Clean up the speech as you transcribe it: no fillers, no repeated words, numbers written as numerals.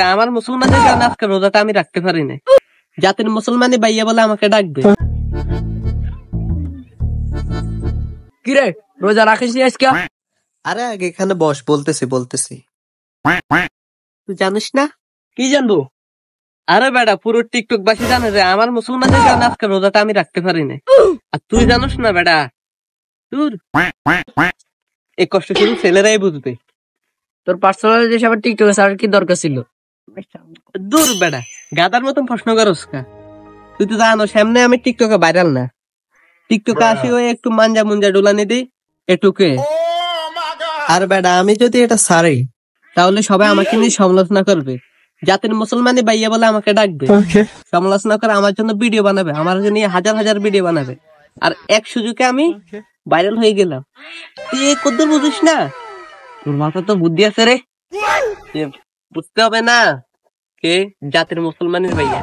আমার মুসলমানের কারণে আজকে রোজাটা আমি রাখতে পারি না। জাতির মুসলমানি ভাইয়া বলে আমাকে ডাকবে। কিরে রোজা রাখিস নি আজকে? আরে আগে এখানে বস, বলতেছি। তুই জানিস না? কি জানবো? আরে বেটা, পুরো টিকটক বাসী জানে যে আমার মুসলমানের কারণে আজকে রোজাটা আমি রাখতে পারি না। আর তুই জানিস না বেটা, তোর এই কষ্ট শুধু ছেলেরাই বুঝবে। তোর পার্সোনাল যে সবার টিকটকে ছাড়ার কি দরকার ছিল? দূর বেটা, গাদার মতন প্রশ্ন করস কা? তুই তো জানো সামনে আমি টিকটকে ভাইরাল না। টিকটকে আসি ওই একটু মাঞ্জা মুঞ্জা ডোলানি দিই এটুকে। আর বেটা, আমি যদি এটা ছাড়ি তাহলে সবাই আমাকে নিয়ে সমালোচনা করবে। জাতির মুসলমানি ভাইয়া বলে আমাকে ডাকবে, সমালোচনা করে আমার জন্য ভিডিও বানাবে, আমার জন্য হাজার ভিডিও বানাবে। আর এক সুযোগে আমি ভাইরাল হয়ে গেলাম। তুই কদ্দুর বুঝিস না? তোর মাথা তো বুদ্ধি আছে রে, বুঝতে হবে না কে জাতির মুসলমানের ভাইয়া।